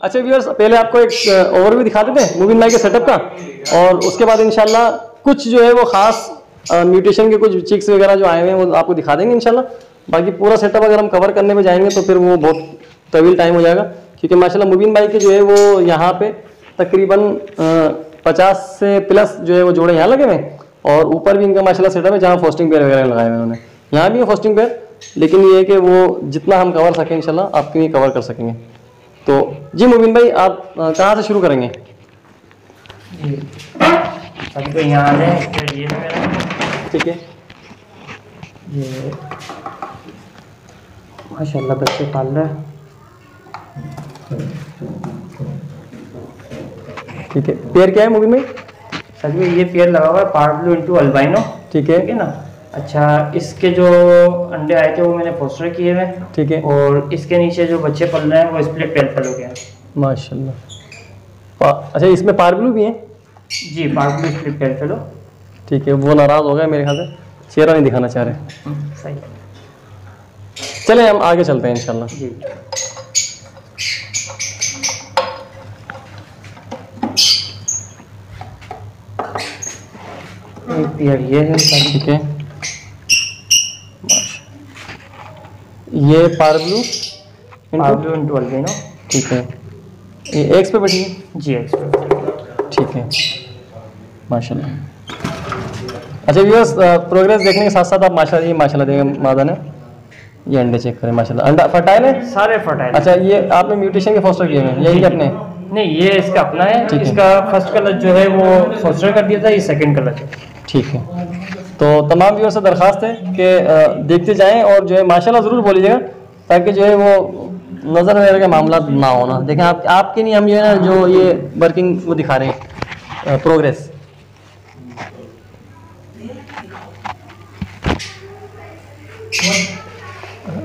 अच्छा व्यूअर्स, पहले आपको एक ओवरव्यू दिखा देते हैं मुबीन भाई के सेटअप का, और उसके बाद इंशाल्लाह कुछ जो है वो खास म्यूटेशन के कुछ चिक्स वगैरह जो आए हुए हैं वो आपको दिखा देंगे इंशाल्लाह। बाकी पूरा सेटअप अगर हम कवर करने में जाएंगे तो फिर वो बहुत तवील टाइम हो जाएगा, क्योंकि माशाल्लाह मुबीन भाई के जो है वो यहाँ पे तकरीबन 50 से प्लस जो है वो जोड़े यहाँ लगे हुए हैं, और ऊपर भी इनका माशाल्लाह सेटअप है जहाँ फोस्टिंग पेयर वगैरह लगाए हुए हैं उन्होंने। यहाँ भी है फोस्टिंग पेयर, लेकिन ये है कि वो जितना हम कवर सकें इंशाल्लाह आपके लिए कवर कर सकेंगे। तो जी मुबीन भाई, आप कहाँ से शुरू करेंगे? अभी तो यहाँ है, ये मेरा ठीक है, ये माशाल्लाह बच्चे पाल रहा है। ठीक है, पेयर क्या है मुबीन भाई? सर ये पेयर लगा हुआ है पार्ब्लू इंटू अल्बाइनो। ठीक है, ठीक है ना। अच्छा, इसके जो अंडे आए थे वो मैंने फोस्टर किए हुए। ठीक है, और इसके नीचे जो बच्चे पल रहे हैं वो स्प्लिट पेयर फेलो के हैं माशाल्लाह। अच्छा, इसमें पार्ब्लू भी हैं? जी, पार्ब्लू स्प्लिट पेयर फेलो। ठीक है, वो नाराज़ हो गया मेरे ख्याल से, चेहरा नहीं दिखाना चाह रहे। सही, चले हम आगे चलते हैं इंशाल्लाह। जी। एक पेयर ये है। ठीक है, ये पार्ब्लू इंटू अल्बिनो। ठीक है, ये एक्स पे बैठी है? जी, एक्स पे। ठीक है, माशाल्लाह। अच्छा व्यूअर्स, प्रोग्रेस देखने के साथ साथ आप माशाल्लाह देखें मादा ने ये अंडे चेक करें, माशाल्लाह अंडा फर्टाइल है, सारे फर्टाइल। अच्छा, ये आपने म्यूटेशन के फोस्टर किए हैं यही अपने? नहीं, ये इसका अपना है। इसका फर्स्ट कलर जो है वो फोस्टर कर दिया था, ये सेकंड कलर है। ठीक है, तो तमाम व्यूअर्स से दरख्वास्त है कि देखते जाएं और जो है माशाल्लाह ज़रूर बोलिएगा, ताकि जो है वो नज़र वगैरह के मामला ना होना। देखें आपके नहीं, हम जो है ना जो ये वर्किंग वो दिखा रहे हैं प्रोग्रेस।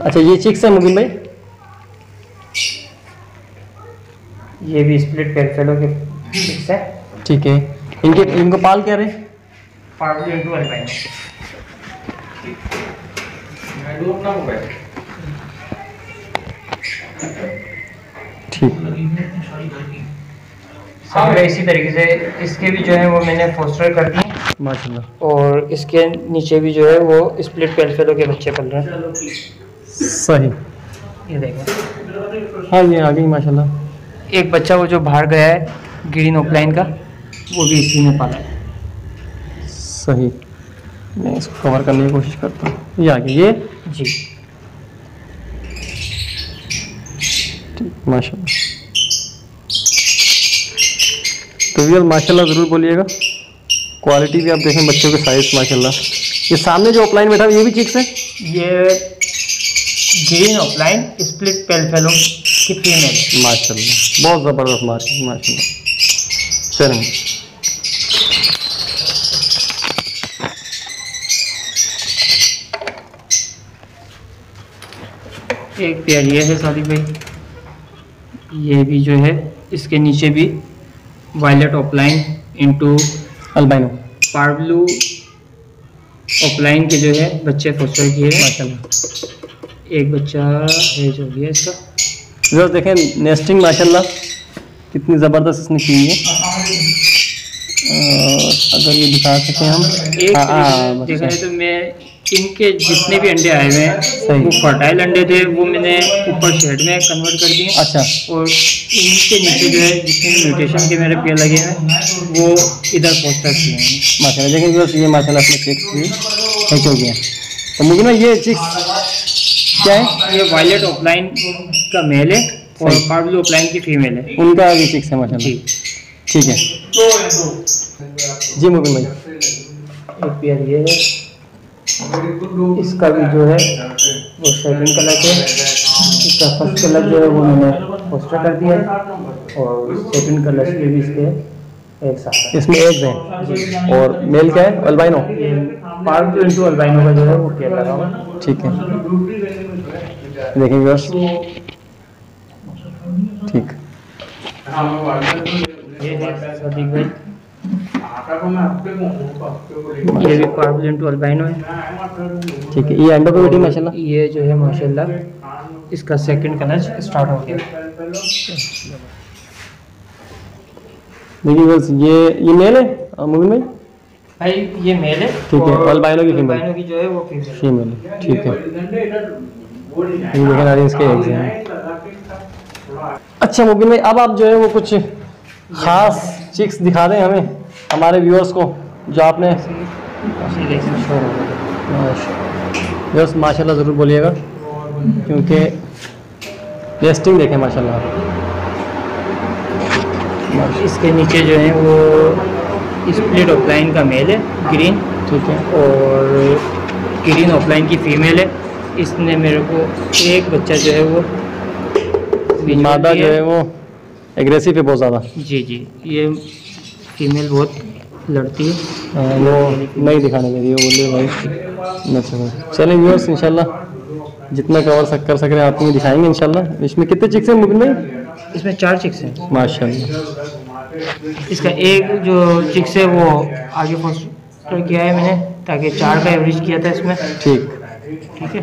अच्छा, ये चिक्स है मुबीन भाई? ये भी स्प्लिट पेयर फेलो के चिक्स है। ठीक है, इनको पाल क्या रहे? पार्ब्लू इंटू अल्बाइनो। ठीक, इसी तरीके से इसके भी जो है वो मैंने फोस्टर कर दिए माशाल्लाह, और इसके नीचे भी जो है वो स्प्लिट पेयर फेलो के बच्चे पल रहे हैं। सही, ये देखें। हाँ ये आ गई माशाल्लाह। एक बच्चा वो जो बाहर गया है ग्रीन ऑफलाइन का, वो भी इसी में पाला है। सही, मैं इसको कवर करने की कोशिश करता हूँ। ये आ गई, ये जी, ठीक, माशाल्लाह। तो रियल माशाल्लाह ज़रूर बोलिएगा, क्वालिटी भी आप देखें, बच्चों के साइज माशाल्लाह। ये सामने जो ऑफलाइन बैठा है ये भी चिक्स है? ये green offline split pair fellow की फीमेल। माशाल्लाह, बहुत ज़बरदस्त मार्किंग माशाल्लाह। चलें, एक पेयर ये है सादिक भाई, ये भी जो है इसके नीचे भी violet opaline into albino parblue opaline के जो है बच्चे फोस्टर किए हैं माशाल्लाह। एक बच्चा है जो भी है इसका। जो देखें नेस्टिंग माशाल्लाह कितनी ज़बरदस्त इसने की है। अगर ये दिखा सकें हम, एक देखा जाए तो मैं इनके जितने भी अंडे आए हुए हैं वो फर्टाइल अंडे थे, वो मैंने ऊपर शेड में कन्वर्ट कर दिए। अच्छा, और इनके नीचे जो है जितने भी म्यूटेशन के मेरे पेड़ लगे हैं वो इधर पोस्टर किए हैं माशाल्लाह। देखें बस ये माशाल्लाह अपने चिक्स भी हैच हो गया। तो मुझे ना ये चिक्स क्या है? ये वायलेट ऑफलाइन का मेल है और पार्ब्लू ऑफलाइन की फीमेल है, उनका ये चिक्स है माशाल्लाह। ठीक है जी मुबीन भाई। एक पेयर ये है, इसका भी जो है वो सेकंड कलर है। इसका फर्स्ट कलर जो है वो मैंने पोस्टर कर दिया है और सेकंड कलर के भी इसके एक साथ। इसमें एग्स हैं और मेल क्या है? अल्बाइनो। पार्ब्लू इंटू अल्बाइनो का जो है वो पेयर लगा हुआ है। ठीक है, देखिए व्यूअर्स, ठीक, ये है सदीक भाई, ये भी पार्ब्लू इंटू अल्बाइनो है। ठीक है, ये एंडो क्वालिटी माशाल्लाह। ये जो है माशाल्लाह इसका सेकंड कलर स्टार्ट हो गया। देखिए बस ये मेल है मुबिन भाई? भाई ये मेल है, ठीक है, और अल्बाइनो की फीमेल? अल्बाइनो की जो है वो फीमेल है, ठीक है। लेकिन इसके eggs हैं। अच्छा मुबिन भाई, अब आप जो है वो कुछ खास चिक्स दिखा दें हमें, हमारे व्यूअर्स को, जो आपने व्यूअर्स माशाल्लाह ज़रूर बोलिएगा, क्योंकि टेस्टिंग देखें माशाल्लाह। इसके नीचे जो है वो स्प्लिट ऑफलाइन का मेल है ग्रीन, ठीक है, और ग्रीन ऑफलाइन की फीमेल है। इसने मेरे को एक बच्चा जो है वो मादा जो है वो एग्रेसिव है बहुत ज़्यादा। जी जी, ये फीमेल बहुत लड़ती है, वो नहीं दिखाने के लिए बोलिए भाई। अच्छा चलें व्यूअर्स, इंशाल्लाह जितना कवर कर सक रहे हैं आपको दिखाएंगे इंशाल्लाह। इसमें कितने चिक्स हैं मुबिन भाई? इसमें 4 चिक्स हैं माशाल्लाह। इसका एक जो चिक्स है वो आगे फोस्टर किया है मैंने, ताकि 4 का एवरेज किया था इसमें। ठीक है।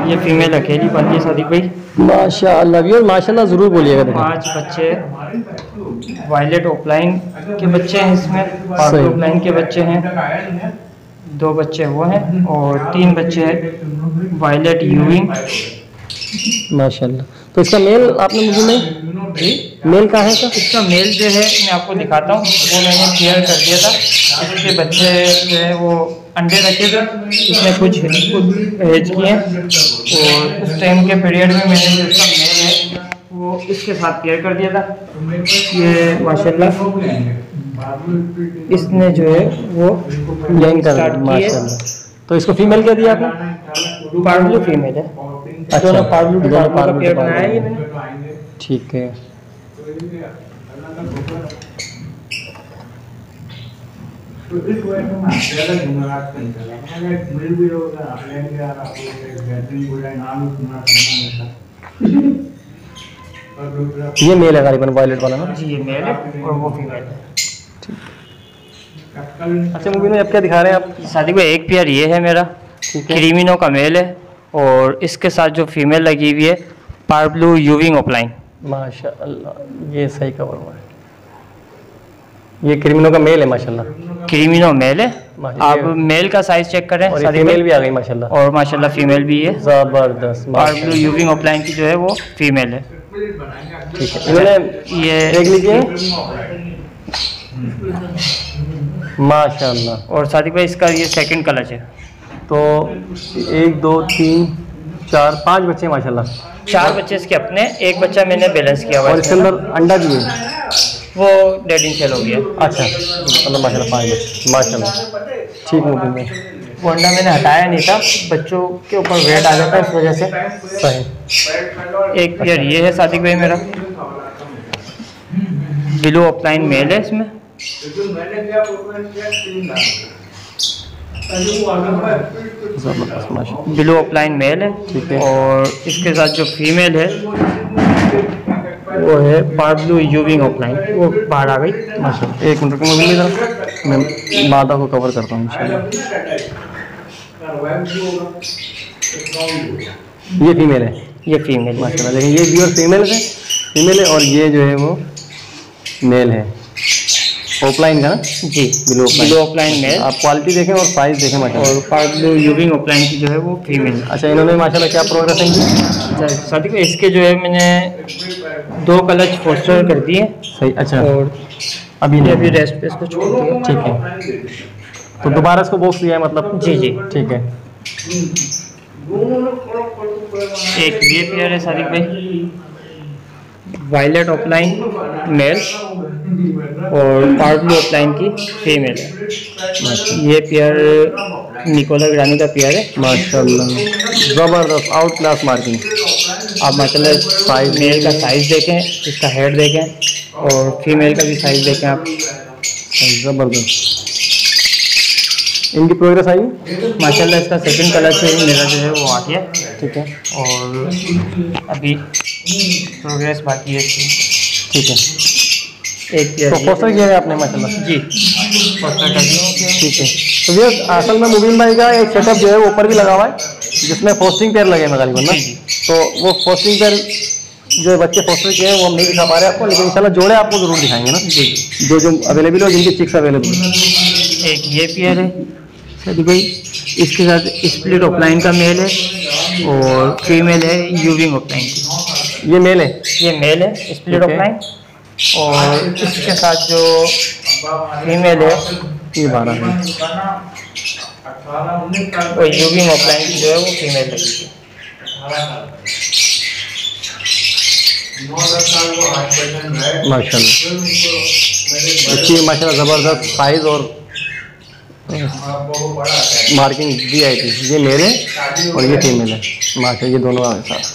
ये फीमेल अकेली बनी है सादिक भाई, माशाल्लाह। व्यूअर माशाल्लाह ज़रूर बोलिएगा। 5 बच्चे वायलेट ऑफलाइन के बच्चे हैं इसमें, पार्पल ऑफलाइन के बच्चे हैं, 2 बच्चे वो हैं, और 3 बच्चे वायलेट यूविंग माशाल्लाह। तो इसका मेल आपने मुझे नहीं मेल कहाँ है? इसका मेल जो है मैं आपको दिखाता हूँ, वो मैंने क्लियर कर दिया था। इसके बच्चे जो है वो अंडे रखे थे, इसमें कुछ हेज किए हैं, और उस टाइम के पीरियड में मैंने जो इसका मेल है वो इसके साथ क्लियर कर दिया था। ये माशाल्लाह इसने जो है वो लेंग कर माशाल्लाह। तो इसको फीमेल क्या दिया आपने? पार्बलू फीमेल है। अच्छा, पार्बलू का पेयर बनाया है ये मैंने। ठीक है। ये मेल है गालिबन वायलेट वाला ना? जी ये मेल है और वो फीमेल है। अच्छा मुबिन अब क्या दिखा रहे हैं आप? सादिक भाई एक पेयर ये है मेरा, क्रीमिनो का मेल है, और इसके साथ जो फीमेल लगी हुई है पार्बलू यूविंग ऑफलाइन। माशाल्लाह, ये सही कवर हुआ है। ये क्रीमिनो का मेल है माशाल्लाह। क्रीमिनो मेल है, आप मेल का साइज चेक करें। और फीमेल भी आ गई माशाल्लाह, और माशाल्लाह फीमेल भी है ज़बरदस्त। पार्बलू यूविंग ऑफलाइन की जो है वो फीमेल है। ठीक है, इन्होंने ये देख लीजिए माशाल्लाह। और सादिक भाई इसका ये सेकंड कलच है। तो 1 2 3 4 5 बच्चे माशाल्लाह। 4 बच्चे इसके अपने, एक बच्चा मैंने बैलेंस किया हुआ है। और इसके अंदर अंडा भी है? वो डेड इन शेल हो गया। अच्छा, मतलब माशाल्लाह 5 बच्चे माशाल्लाह। ठीक मुबिन भाई, वो अंडा मैंने हटाया नहीं था, बच्चों के ऊपर वेट आ जाता है इस वजह से। सही। एक पेयर ये है सादिक भाई मेरा, ब्लू ऑफलाइन मेल है इसमें। ब्लू ऑफलाइन मेल है, ठीक है। और इसके साथ जो फीमेल है वो है पार्बलू यूविंग ऑफलाइन, वो बाहर आ गई माशाल्लाह। 1 मिनट में मिली, मैं मादा को कवर करता हूँ इंशाल्लाह। ये फीमेल है? ये फीमेल माशाल्लाह। लेकिन ये व्यूअर फीमेल है, और ये जो है वो मेल है ऑफलाइन का ना? जी ब्लू ऑफलाइन मेल। आप क्वालिटी देखें और साइज देखें माशाल्लाह। और पार्बलू यूविंग ऑफलाइन की जो है वो फीमेल। अच्छा, इन्होंने माशाल्लाह क्या प्रोग्रेस है? सादिक इसके जो है मैंने 2 कलच फोस्टर कर दिए। सही। अच्छा, और अभी रेस्ट पे इसको छोड़ दिया। ठीक है, तो दोबारा इसको बॉक्स दिया है मतलब? जी जी ठीक है। एक ये पेयर है सादिक भाई, वायलेट ऑफलाइन मेल और पार्बलू ऑफलाइन की फीमेल है। ये पेयर निकोला ग्रानी का पेयर है माशाल्लाह। ज़बरदस्त आउट क्लास मार्किंग। आप माशाल्लाह साइज, मेल का साइज देखें, इसका हेड देखें, और फीमेल का भी साइज देखें आप। ज़बरदस्त। इनकी प्रोग्रेस आई माशाल्लाह। इसका सेकंड कलर से मेरा जो है वो आ गया। ठीक है, और अभी प्रोग्रेस बाकी है इसकी। ठीक है। एक पेयर तो फोस्टर किया है आपने माशाल्लाह? जी फोस्टर कर दिया। ठीक है। तो भैया असल में मुबीन भाई का एक सेटअप जो है वो ऊपर भी लगा हुआ है, जिसमें फोस्टिंग पेयर लगे हैं गालिबन ना? तो वो फोस्टिंग पेयर जो बच्चे फोस्टर किए हैं वो हम नहीं दिखा पा रहे आपको, लेकिन इंशाल्लाह जोड़े आपको जरूर दिखाएंगे ना जी, जो जो अवेलेबल हो, जिनकी चिक्स अवेलेबल है। एक ये पेयर है सदी भाई, इसके साथ स्प्लिट ऑफलाइन का मेल है और फीमेल है यूविंग ऑफलाइन की। ये मेल है, ये मेल है स्प्लिट ऑफलाइन, और इसके साथ जो फीमेल है ये 12 है, और यूविंग ऑफलाइन की जो है वो फीमेल लगेगी। माशाल्लाह, इसकी माशाल्लाह ज़बरदस्त साइज़ और मार्किंग दी आई थी। ये मेल है और ये फीमेल है माशाल्लाह, ये दोनों साथ।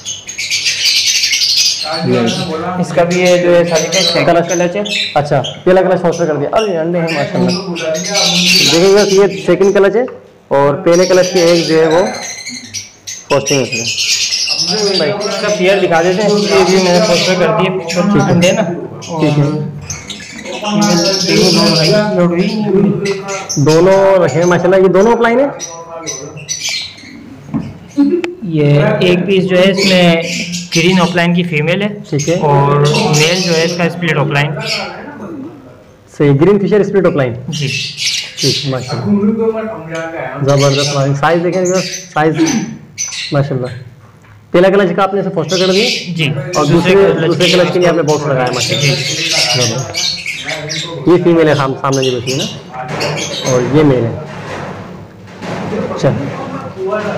इसका भी ये जो है कलर है। अच्छा, पहला कलच फोस्टर कर दिया। अरे अंडे हैं माशाल्लाह, देखिएगा ये सेकंड कलच है और पहले कलच की एक जो है वो पोस्टिंग होती है। भाई इसका पेयर दिखा देते हैं, ये भी मैंने पोस्टर कर दिए अंडे ना। ठीक है, दोनों रखे माशाल्लाह, ये दोनों ऑफलाइन है। ये एक पीस जो है इसमें ग्रीन ऑफलाइन की फीमेल है, ठीक है, और मेल जो है इसका स्प्लिट ऑफलाइन। सही, ग्रीन फिशर स्प्लिट ऑफलाइन जी, ठीक माशाल्लाह, ज़बरदस्त साइज देखें, साइज माशाल्लाह। पहला कलच का आपने इसे फोस्टर कर दिया जी, और दूसरे कलच के लिए आपने बॉक्स लगाया माशाल्लाह। ये फीमेल है सामने जो बची है ना, और ये मेल है। चल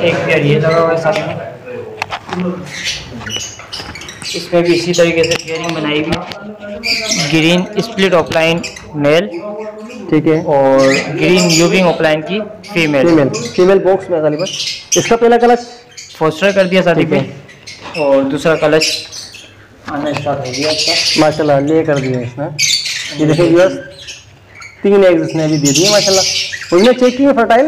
एक पेयर ये लगा हुआ है साथ में, इसमें भी इसी तरीके से पेयरिंग बनाई हुई, ग्रीन स्प्लिट ऑफलाइन मेल, ठीक है, और ग्रीन यूविंग ऑफलाइन की फीमेल। फीमेल बॉक्स में खाली बस। इसका पहला कलच फोस्टर कर दिया साथी पे, और दूसरा कलच आना स्टार्ट हो गया इसका माशाल्लाह, ले कर दिया इसने। ये देखिए व्यूअर्स, 3 एग्स इसने अभी दे दिए माशाल्लाह। उनमें चेक किए फर्टाइल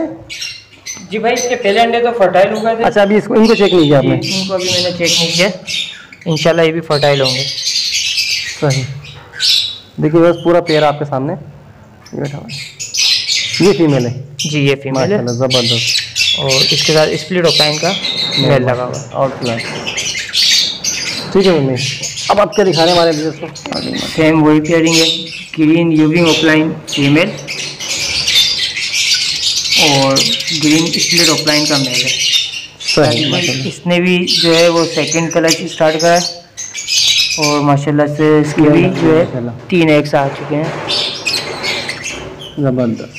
जी भाई, इसके पहले अंडे तो फर्टाइल हो गए थे। अच्छा, अभी इसको इनको चेक नहीं किया आपने? इनको अभी मैंने चेक नहीं किया, इंशाल्लाह ये भी फर्टाइल होंगे। सही, देखिए बस पूरा पेयर आपके सामने बैठा हुआ है। ये फीमेल है जी, ये फीमेल है, ज़बरदस्त, और इसके साथ स्प्लिट ऑफलाइन का मेल लगा हुआ है। और ठीक है मम्मी, अब आप क्या दिखा रहे हैं हमारे बिजनेस को? सेम वही पेयरिंग है, ग्रीन यूविंग ऑफलाइन फीमेल और ग्रीन स्प्लिट ऑफलाइन का मेल है। सही, इसने भी जो है वो सेकंड कलच स्टार्ट करा है, और माशाल्लाह से इसके भी जो है 3 एग्स आ चुके हैं। ज़बरदस्त।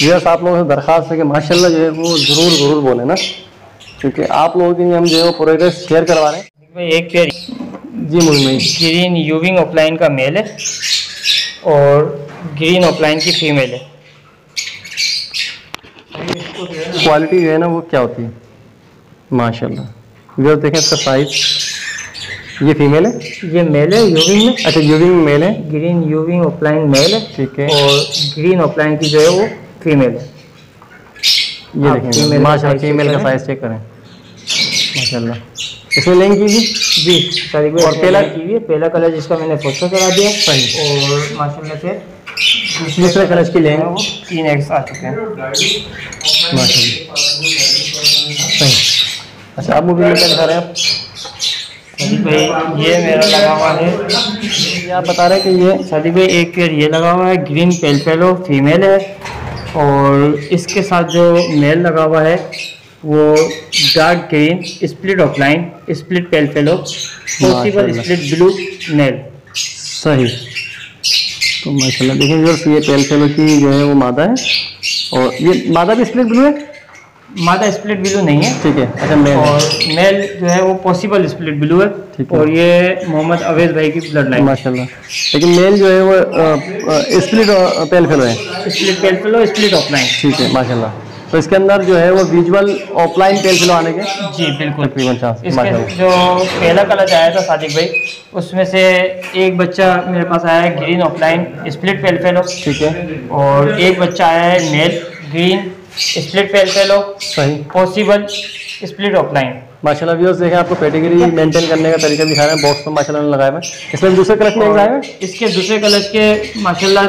यस, आप लोगों से दरख्वास्त है कि माशाल्लाह जो है वो ज़रूर बोले ना, क्योंकि आप लोगों के लिए हम जो है वो प्रोग्रेस शेयर करवा रहे हैं। एक पेयर जी मुझे ग्रीन यूविंग ऑफलाइन का मेल है और ग्रीन ऑफलाइन की फीमेल है। क्वालिटी जो है ना वो क्या होती है माशाल्लाह। जो देखें इसका साइज, ये फीमेल है, ये मेल है यूविंग में। अच्छा, यूविंग मेल है, ग्रीन यूविंग ऑफलाइन मेल है, ठीक है, और ग्रीन ऑफलाइन की जो है वो फीमेल है। ये देखें माशाल्लाह, फीमेल का साइज चेक करें माशाल्लाह। इसमें लेंगे कीजिए जी सारी, और पहला कलर जिसका मैंने फोटो करा दिया, सही, और माशाल्लाह से दूसरे कलर की लेंगे वो 3 एग्स आ चुके हैं माशाल्लाह। सही, अच्छा आप मूवी में क्या दिखा रहे हैं आप? भाई ये मेरा लगा हुआ है, ये आप बता रहे हैं कि ये सादी भाई एक पेयर ये लगा हुआ है, ग्रीन पेलपेलो फीमेल है, और इसके साथ जो मेल लगा हुआ है वो dark green split opaline split pale fallow possible split blue male. सही, तो माशाल्लाह देखिए ये पेलपेलो की जो है वो मादा है, और ये मादा भी स्प्लिट ब्लू है? मादा स्प्लिट ब्लू नहीं है, ठीक है, अच्छा मेल, और मेल जो है वो पॉसिबल स्प्लिट ब्लू है, और ये मोहम्मद अवेज भाई की ब्लड लाइन माशाल्लाह। लेकिन मेल जो है वो स्प्लिट पेलपेलो है, स्प्लिट पेलपेलो स्प्लिट ऑफलाइन, ठीक है माशाल्लाह। तो इसके अंदर जो है वो विजुअल ऑफलाइन पेलपेलो आने के जी बिल्कुल तकरीबन चांस। इसके जो पहला कलच आया था सादिक भाई, उसमें से एक बच्चा मेरे पास आया है ग्रीन ऑफलाइन स्प्लिट पेलपेलो, ठीक है, और एक बच्चा आया है मेल ग्रीन स्प्लिट पेलपेलो सही, पॉसिबल स्प्लिट ऑफलाइन। माशाल्लाह व्यूअर्स देखें, आपको पेडिग्री मेंटेन करने का तरीका दिखा रहे हैं, बॉक्स में माशाल्लाह ने लगाया हुआ है। इसमें दूसरे कलच में एग्स आए हैं? इसके दूसरे कलच के माशाल्लाह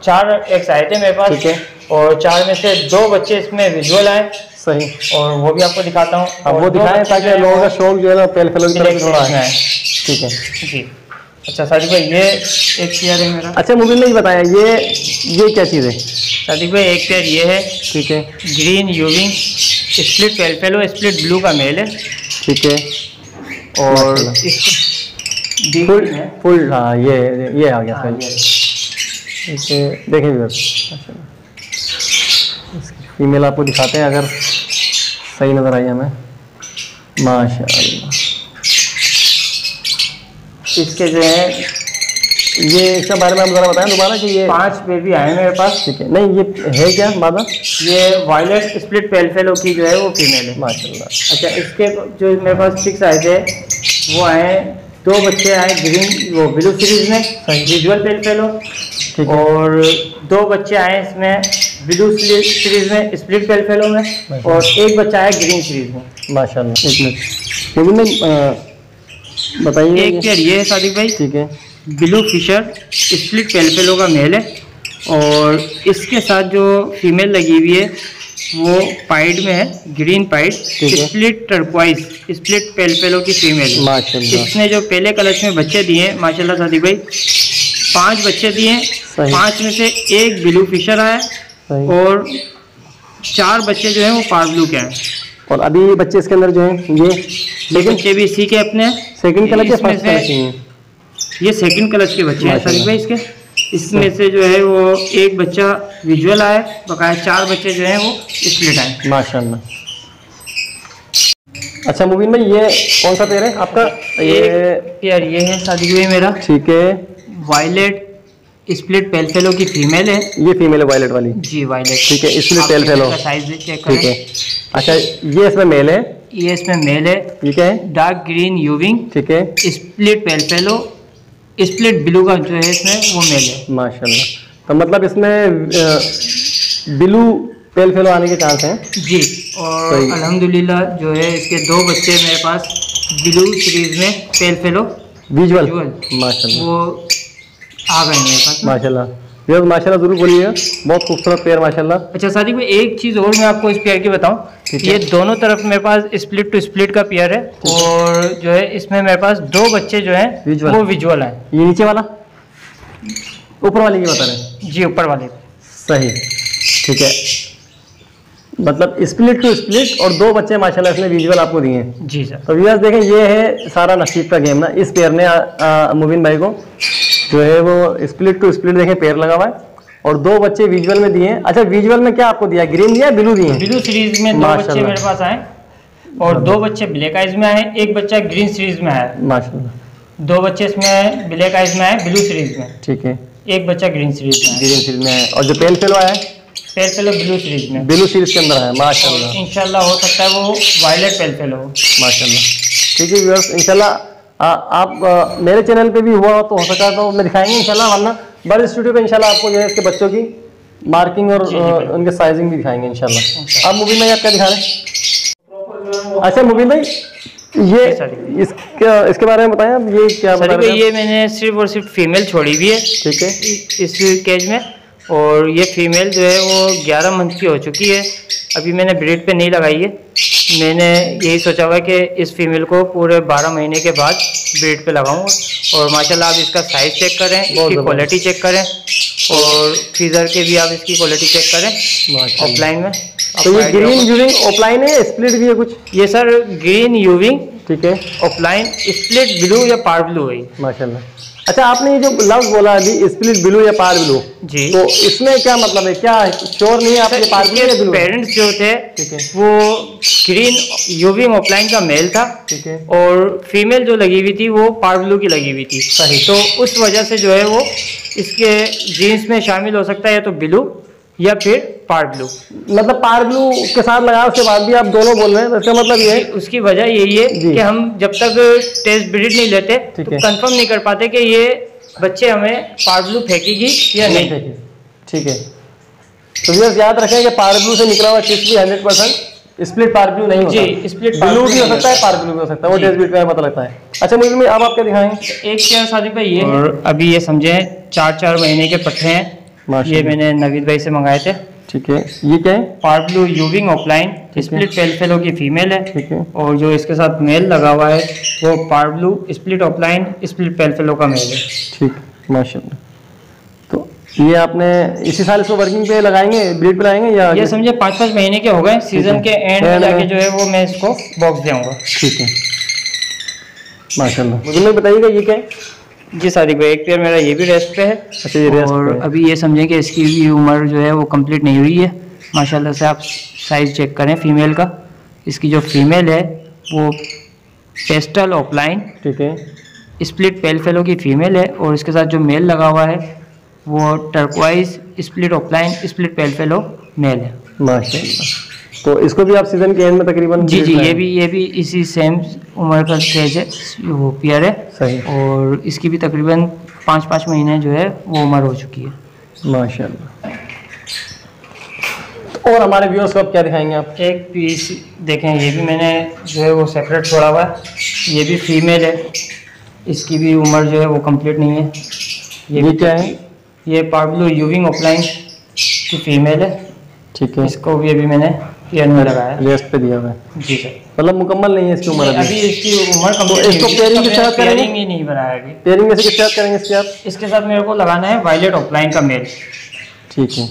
4 एग्स आए थे मेरे पास, ठीक है, और 4 में से 2 बच्चे इसमें विजुअल आए, सही। और वो भी आपको दिखाता हूँ। अब वो दिखाएं ताकि लोगों का शौक जो है ना पेल फेलो की तरफ थोड़ा है। ठीक है जी। अच्छा सादिक भाई ये एक पेयर है मेरा। अच्छा मुबीन ने बताया ये क्या चीज़ है? सादिक भाई एक पेयर ये है। ठीक है। ग्रीन यूविंग split pale fallow split blue का मेल है। ठीक है। और फुल हाँ ये आ गया सही। देखें फीमेल आपको दिखाते हैं अगर सही नज़र आई हमें। माशाअल्लाह। इसके जो है ये इसके बारे में आप ज़रा बताएं दोबारा कि ये 5 बेबी आए मेरे पास। ठीक है। नहीं ये है क्या मादा? ये वायलेट स्प्लिट पेल फेलो की जो है वो फीमेल है। माशाअल्लाह। अच्छा इसके जो मेरे पास 6 आए थे वो आए 2 बच्चे आए ग्रीन वो ब्लू सीरीज में विजुअल पेल फेलो। और 2 बच्चे आए इसमें ब्लू सीरीज में स्प्लिट पेल फेलो में। और 1 बच्चा आया ग्रीन सीरीज में। माशाअल्लाह। एक मिनट बताइए। एक पेयर ये है सादिक भाई। ठीक है। Blue Fischer split pale fallow का मेल है। और इसके साथ जो फीमेल लगी हुई है वो पाइड में है green pied split turquoise split pale fallow की फीमेल। माशाअल्लाह। इसने जो पहले कलच में बच्चे दिए माशाल्लाह सादिक भाई 5 बच्चे दिए। 5 में से 1 ब्लू फिशर आया और 4 बच्चे जो हैं वो पार ब्लू के हैं। और अभी बच्चे इसके अंदर जो हैं ये बच्चे भी इसी के अपने सेकंड क्लच या फर्स्ट क्लच हैं? ये सेकंड क्लच के बच्चे हैं सादिक भाई इसके। इसमें से जो है वो 1 बच्चा विजुअल आया बकाया 4 बच्चे जो हैं वो स्प्लिट आए। माशाल्लाह। अच्छा मुबीन भाई ये कौन सा पेयर है आपका? ये पेयर ये है सादिक भाई मेरा। ठीक है। वायलेट स्प्लिट पेल फेलो की फीमेल है। ये फीमेल है वायलेट वाली? जी वायलेट। ठीक है। Split pale fallow size check ठीक है। अच्छा ये इसमें मेल है? ये इसमें मेल है। ठीक है। Dark green यूविंग। ठीक है। Split pale fallow split blue का जो है इसमें वो मेल है। माशाल्लाह। तो मतलब इसमें ब्लू पेल फेलो आने के चांस हैं? जी। और अल्हम्दुलिल्लाह जो है इसके 2 बच्चे मेरे पास ब्लू सीरीज में पेल फेलो विजुअल माशाल्लाह वो आ गए मेरे पास। माशाल्लाह। ये माशाल्लाह जरूर बोलिएगा। बहुत खूबसूरत पेयर माशाल्लाह। अच्छा सादिक भाई एक चीज़ और मैं आपको इस पेयर की बताऊं। ये दोनों तरफ मेरे पास स्प्लिट टू स्प्लिट का पेयर है। और जो है इसमें मेरे पास 2 बच्चे जो हैं वो विजुअल हैं। ये नीचे वाला ऊपर वाले की बता रहे हैं? जी ऊपर वाले। सही। ठीक है। मतलब स्प्लिट टू स्प्लिट और 2 बच्चे माशाल्लाह इसमें विजुअल आपको दिए हैं। जी सर। तो व्यूअर्स देखें ये है सारा नसीब का गेम ना। इस पेयर ने मुबीन भाई को जो है वो स्प्लिट टू स्प्लिट देखें पेयर लगा हुआ है और 2 बच्चे विजुअल में दिए हैं। अच्छा विजुअल में क्या आपको दिया? ग्रीन दिया ब्लू दिए? ब्लू सीरीज में 2 बच्चे मेरे पास आए और 2 बच्चे ब्लैक आइज में आए। 1 बच्चा ग्रीन सीरीज में आया माशाल्लाह। 2 बच्चे इसमें ब्लैक आइज में आए ब्लू सीरीज में। ठीक है। 1 बच्चा ग्रीन सीरीज में आया। और जो पेल फेलो आया पेल फेलो ब्लू सीरीज में ब्लू सीरीज के अंदर है। माशाल्लाह। इंशाल्लाह हो सकता है वो वायलेट पेल फेलो हो। माशाल्लाह। ठीक है व्यूअर्स इंशाल्लाह आप मेरे चैनल पे भी हुआ तो हो सका तो मैं दिखाएंगे इंशाल्लाह। वरना बड़े स्टूडियो पे इंशाल्लाह आपको जो है इसके बच्चों की मार्किंग और उनके साइजिंग भी दिखाएंगे इंशाल्लाह। आप मुबीन भाई आप क्या दिखा रहे हैं? अच्छा मुबीन भाई ये इसके बारे में बताएं आप। ये क्या बता रहे हैं? ये मैंने सिर्फ और सिर्फ फीमेल छोड़ी हुई है। ठीक है। इस केज में। और ये फीमेल जो है वो 11 मंथ की हो चुकी है। अभी मैंने ब्रीड पे नहीं लगाई है। मैंने यही सोचा हुआ कि इस फीमेल को पूरे 12 महीने के बाद ब्रीड पे लगाऊंगा। और माशाल्लाह आप इसका साइज चेक करें, इसकी क्वालिटी चेक करें और फीजर के भी आप इसकी क्वालिटी चेक करें ऑफलाइन में। तो ये ग्रीन यूविंग ऑफलाइन है स्प्लिट भी है कुछ? ये सर ग्रीन यूविंग ठीक है ऑफलाइन स्प्लिट ब्लू या पार ब्लू है माशाल्लाह। अच्छा आपने ये जो लफ्ज बोला अभी स्प्लिट ब्लू या पार ब्लू जी तो इसमें क्या मतलब है? क्या श्योर नहीं है आपके पार ब्लू या ब्लू? पेरेंट्स जो थे ठीक है वो ग्रीन यूविंग ऑफलाइन का मेल था। ठीक है। और फीमेल जो लगी हुई थी वो पार ब्लू की लगी हुई थी। सही। तो उस वजह से जो है वो इसके जीन्स में शामिल हो सकता है या तो ब्लू या फिर पार ब्लू। मतलब पार ब्लू के साथ लगाया उसके बाद भी आप दोनों बोल रहे हैं तो इसका मतलब ये है? उसकी वजह यही है कि हम जब तक टेस्ट ब्रीड नहीं लेते तो कंफर्म नहीं कर पाते कि ये बच्चे हमें पार ब्लू फेंकेगी या नहीं। ठीक है। तो व्यूअर्स याद रखें कि पार ब्लू से निकला हुआ चिप्स भी 100% स्प्लिट पार ब्लू नहीं होता। जी स्प्लिट ब्लू भी हो सकता है पार ब्लू भी हो सकता है। वो टेस्ट ब्रीड का पता लगता है। अच्छा मुझे में अब आप क्या दिखाएंगे? एक क्या सादिक भाई ये और अभी ये समझे 4-4 महीने के पट्टे हैं। ये मैंने नवीद भाई से मंगाए थे। ठीक है, ये क्या है? Part blue यूविंग offline split pale fallow की फीमेल है। ठीक है। और जो इसके साथ मेल लगा हुआ है वो part blue split opaline split pale fallow का मेल है। ठीक, माशाल्लाह। तो ये आपने इसी साल इसको वर्किंग पे लगाएंगे, ब्रीड पे लगाएंगे या ये समझे 5-5 महीने के हो गए, सीजन के एंड में जाके जो है वो मैं इसको बॉक्स दूंगा। ठीक है, माशाल्लाह। मुझे बताइएगा ये क्या है? जी सादिक भाई, एक पेयर मेरा ये भी रेस्ट पे है। अच्छा, ये रेस्ट और पे है। अभी ये समझें कि इसकी भी उम्र जो है वो कंप्लीट नहीं हुई है। माशाल्लाह से आप साइज चेक करें फीमेल का। इसकी जो फीमेल है वो पेस्टल ऑफलाइन, ठीक है, स्प्लिट पेल फेलो की फीमेल है। और इसके साथ जो मेल लगा हुआ है वो turquoise split opaline split pale fallow male है। माशाल्लाह। तो इसको भी आप सीजन के एंड में तकरीबन? जी जी, ये भी इसी सेम उम्र का स्टेज है, वो पेयर है। सही। और इसकी भी तकरीबन 5-5 महीने जो है वो उम्र हो चुकी है। माशाल्लाह। और हमारे व्यूअर्स को आप क्या दिखाएंगे आप? एक पीस देखें, ये भी मैंने जो है वो सेपरेट छोड़ा हुआ है। ये भी फीमेल है, इसकी भी उम्र जो है वो कंप्लीट नहीं है। ये क्या है? ये पार्बलो यूविंग ऑफलाइन की फीमेल है। ठीक है, इसको भी अभी मैंने पेयर में लगाया है। रेस्ट पे दिया हुआ है। जी सर। मतलब मुकम्मल नहीं है इसकी उम्र अभी इसकी उम्र तो कंप्लीट इसको पेयरिंग के साथ करेंगे? पेयरिंग ही नहीं बनाया अभी। पेयरिंग में से किसके साथ करेंगे इसकी आप? इसके साथ मेरे को लगाना है वायलेट ऑफलाइन का मेल। ठीक है,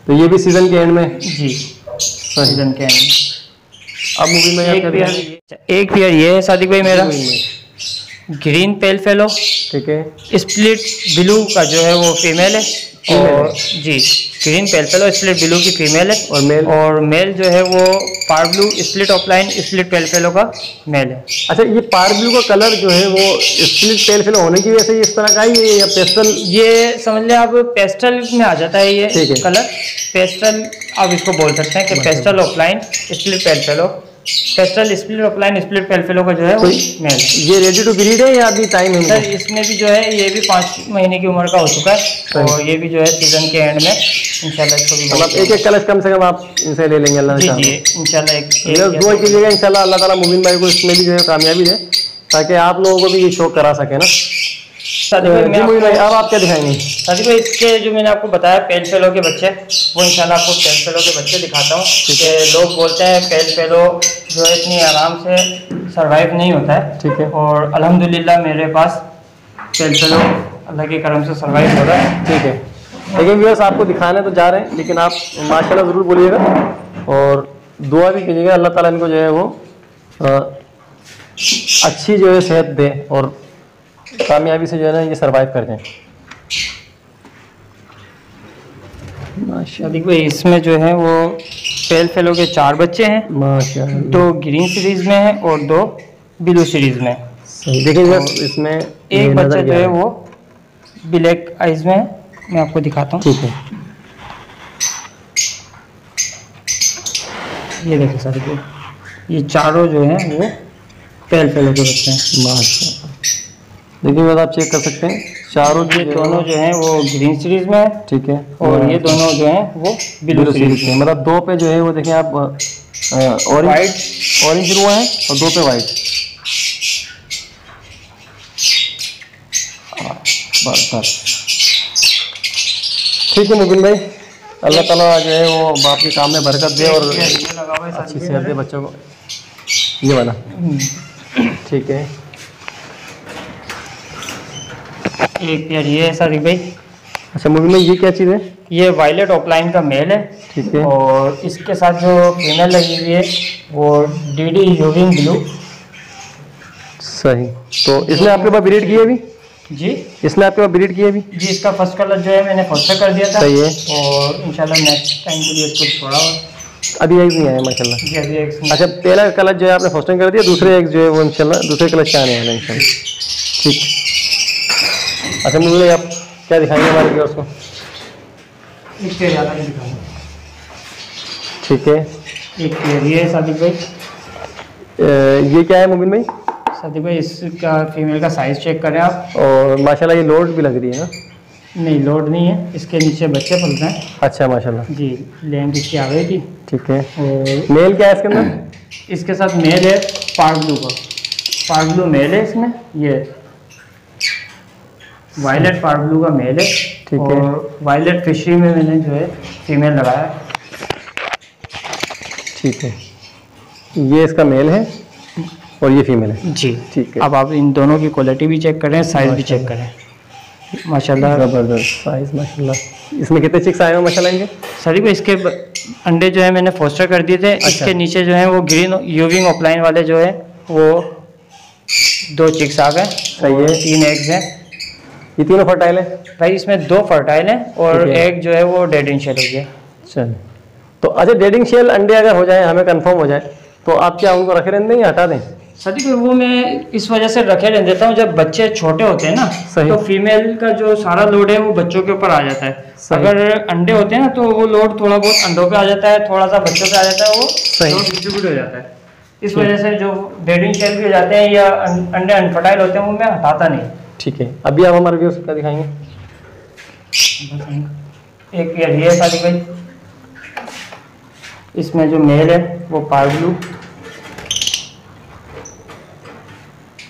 तो ये भी सीजन के एंड में? जी, सीजन के एंड। अब मूवी में एक पेयर ये है सादिक भाई मेरा, ग्रीन पेल फेलो। ठीक है, स्प्लिट ब्लू का जो है वो फीमेल है। और जी, green pale fallow split blue की फीमेल है। और मेल जो है वो parblue split opaline split pale fallow का मेल है। अच्छा, ये पार ब्लू का कलर जो है वो स्प्लिट पेल फेलो होने की वजह से इस तरह का ही है या पेस्टल? ये समझ लें आप पेस्टल में आ जाता है ये कलर। पेस्टल आप इसको बोल सकते हैं कि pastel offline split pale fellow, pastel split opaline split pale fallow का जो है वो मेल। ये रेडी टू ब्रीड है या अभी टाइम है? सर इसमें भी जो है ये भी 5 महीने की उम्र का हो चुका है। और ये भी जो है सीजन के एंड में इंशाल्लाह इसको भी मतलब एक कलश कम से कम आप इनसे ले लेंगे अल्लाह ने चाहा। जी इंशाल्लाह। एक दुआ कीजिएगा इंशाल्लाह अल्लाह ताला मुबीन भाई को इसमें भी जो है कामयाबी दे, ताकि आप लोगों को भी ये शौक करा सके ना। मुबीन भाई अब आप क्या दिखाएंगे? सादिक भाई, इसके जो मैंने आपको बताया पेल फेलो के बच्चे, वो इंशाल्लाह आपको पेल फेलो के बच्चे दिखाता हूँ। कि लोग बोलते हैं पेल फेलो जो है इतनी आराम से सरवाइव नहीं होता है। ठीक है। और अल्हम्दुलिल्लाह मेरे पास पेल फेलो अल्लाह के करम से सरवाइव हो रहा है। ठीक है, लेकिन व्यूअर्स आपको दिखाने तो जा रहे हैं, लेकिन आप माशाल्लाह ज़रूर बोलिएगा और दुआ भी कीजिएगा अल्लाह ताला इनको जो है वो अच्छी जो है सेहत दे और कामयाबी से जो है ना ये सरवाइव कर जाए। माशाल्लाह भाई, इसमें जो है वो पेल फेलो के 4 बच्चे हैं। माशाल्लाह, 2 ग्रीन सीरीज में है और 2 ब्लू सीरीज में। सही। देखिए इसमें एक बच्चा जो है वो ब्लैक आइज में है, मैं आपको दिखाता हूँ। ठीक है, ये देखिए सर, ये चारों जो हैं वो पेल फेलो के बच्चे हैं। माशाल्लाह। देखिए बस आप चेक कर सकते हैं चारों ये दोनों जो हैं वो ग्रीन सीरीज में है। ठीक है, और ये दोनों जो हैं वो ब्लू सीरीज में। मतलब 2 पे जो है वो देखें आप ऑरेंज रुआ है और 2 पे वाइट। बस ठीक है मुबिन भाई, अल्लाह ताला जो है वो बाप के काम में बरकत दे और अच्छी सेहत दे बच्चों को। ये वाला ठीक है, एक पेयर ये है सादिक भाई। अच्छा मुबिन भाई, ये क्या चीज़ है? ये वायलेट ऑफलाइन का मेल है। ठीक है, और इसके साथ जो फीमेल लगी हुई है वो डीडी यूविंग ब्लू। सही। तो इसने आपके पास ब्रीड की है अभी? जी, इसने आपके पास ब्रीड की है अभी? जी, इसका फर्स्ट कलर जो है मैंने फर्स्ट कर दिया था। सही है। और इंशाल्लाह नेक्स्ट टाइम के लिए इसको छोड़ा हुआ। अभी एग्स नहीं आया माशाल्लाह। जी, अभी एक अच्छा, पहला कलर जो है आपने फर्स्टिंग कर दिया, दूसरे एग्स जो है वो इंशाल्लाह दूसरे कलर से आने वाले हैं इंशाल्लाह। ठीक। अच्छा मुझे आप क्या दिखाएंगे हमारे व्यूअर्स को? एक पेयर ज़्यादा नहीं दिखाऊंगा। ठीक है, एक पेयर ये है सादिक भाई। ये क्या है मुबिन भाई? सादिक भाई, इसका फीमेल का साइज चेक करें आप। और माशाल्लाह ये लोड भी लग रही है ना? नहीं, लोड नहीं है, इसके नीचे बच्चे पलते हैं। अच्छा माशाल्लाह। जी, लेंथ इसकी आगे की। ठीक है, और मेल क्या है इसके अंदर? इसके साथ मेल है पार्क ब्लू का, पार्क ब्लू मेल है इसमें। ये वायलेट पार्क ब्लू का मेल है। ठीक है। और वायलेट फिशरी में मैंने जो है फीमेल लगाया है। ठीक है, ये इसका मेल है और ये फीमेल है जी। ठीक है। अब आप इन दोनों की क्वालिटी भी चेक करें, साइज़ भी चेक करें। माशाल्लाह ज़बरदस्त साइज माशाल्लाह। इसमें कितने चिक्स आए हैं माशाल्लाह इनके? सभी को इसके अंडे जो है मैंने फोस्टर कर दिए थे। अच्छा। इसके नीचे जो है वो ग्रीन यूविंग ऑफलाइन वाले जो है वो 2 चिक्स आ गए। सही है। 3 एग्स हैं। ये तीनों फर्टाइल है भाई, इसमें 2 फर्टाइल हैं और ठीक है। एक जो है वो डेड इन शेल हो गया। चल, तो अच्छा डेडिंग शेल अंडे अगर हो जाए, हमें कंफर्म हो जाए, तो आप क्या उनको रखे रहने दें या हटा दें? सदी को वो मैं इस वजह से रखे रहने देता हूँ, जब बच्चे छोटे होते हैं ना सही। तो फीमेल का जो सारा लोड है वो बच्चों के ऊपर आ जाता है। सही। अगर अंडे होते हैं ना तो वो लोड थोड़ा बहुत अंडों पे आ जाता है, थोड़ा सा बच्चों पे आ जाता है, वो सही। लोड डिस्ट्रीब्यूट हो जाता है। इस वजह से जो डेडिंग शेल भी हो जाते हैं या अंडे अनफर्टाइल होते हैं वो मैं हटाता नहीं। ठीक है, अभी आप हमारे व्यूअर्स को क्या दिखाएंगे? एक पेयर ये है सादी भाई, इसमें जो मेल है वो पार ब्लू।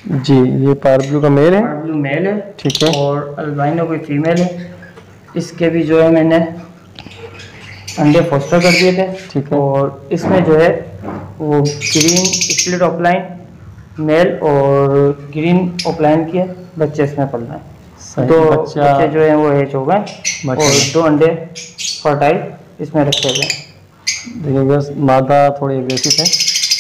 जी, ये पार ब्लू का मेल है। पार ब्लू मेल है ठीक है। और अल्बाइनो कोई फीमेल है। इसके भी जो है मैंने अंडे फोस्टर कर दिए थे। ठीक है। और इसमें जो है वो ग्रीन स्प्लिट ऑफलाइन मेल और ग्रीन ऑफलाइन के बच्चे इसमें पल रहे हैं। सही। 2 बच्चा बच्चे जो है वो एज हो गए और माशाल्लाह। 2 अंडे फर्टाइल इसमें रखे हुए हैं। देखिए बस मादा थोड़ी एग्रेसिव है,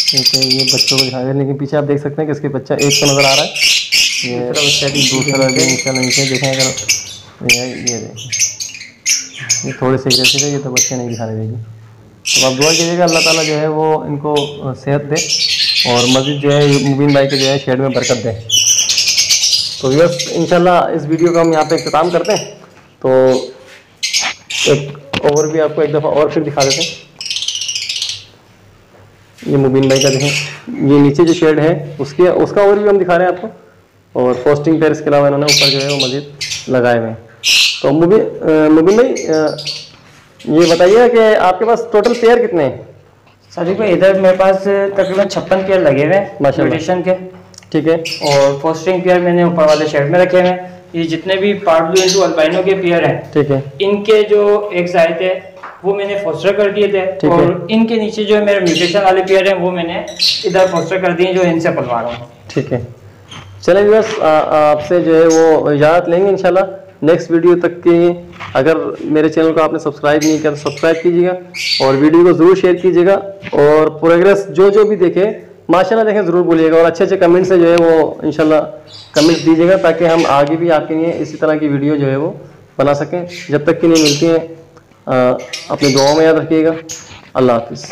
क्योंकि ये बच्चों को दिखा रहे हैं, लेकिन पीछे आप देख सकते हैं कि इसके बच्चा एक तो नज़र आ रहा है। ये दूसरा बच्चा भी दूसरा भी इंशाल्लाह नीचे देखें अगर ये देखें, ये थोड़ी सी एग्रेसिव है, ये तो बच्चे नहीं दिखाने देगी। तो आप दुआ कीजिएगा अल्लाह ताला जो है वो इनको सेहत दे और मज़ीद जो है मुबीन भाई के जो है शेड में बरकत दे। तो बस इंशाल्लाह इस वीडियो का हम यहाँ पे इख्तिताम करते हैं। तो एक और भी आपको एक दफ़ा और फिर दिखा देते हैं। ये मुबीन भाई का देखें, ये नीचे जो शेड है उसका और भी हम दिखा रहे हैं आपको, और पोस्टिंग पेयर इसके अलावा इन्होंने ऊपर जो है वो मज़ीद लगाए हुए हैं। तो मुबीन भाई ये बताइए कि आपके पास टोटल पेयर कितने हैं? सदी भाई इधर मेरे पास तकरीबन 56 पेयर लगे हुए हैं माशाल्लाह। म्यूटेशन के। ठीक है। और फोस्टरिंग पेयर मैंने ऊपर वाले शेड में रखे हुए हैं। ये जितने भी पार ब्लू इंटू अल्बाइनो के पेयर हैं, ठीक है। इनके जो एग्स आए थे वो मैंने फोस्टर कर दिए थे। ठीक है। और इनके नीचे जो मेरे म्यूटेशन वाले पेयर हैं वो मैंने इधर फोस्टर कर दिए, जो इनसे पलवा रहा हूँ। ठीक है, चलें बस आपसे जो है वो इजाज़त लेंगे इंशाल्लाह। नेक्स्ट वीडियो तक की, अगर मेरे चैनल को आपने सब्सक्राइब नहीं किया तो सब्सक्राइब कीजिएगा और वीडियो को ज़रूर शेयर कीजिएगा। और प्रोग्रेस जो भी देखे माशाल्लाह देखें ज़रूर बोलिएगा, और अच्छे कमेंट से जो है वो इंशाल्लाह कमेंट्स दीजिएगा, ताकि हम आगे भी आपके लिए इसी तरह की वीडियो जो है वो बना सकें। जब तक कि नहीं मिलती हैं अपनी दुआओं में याद रखिएगा। अल्लाह हाफिज़।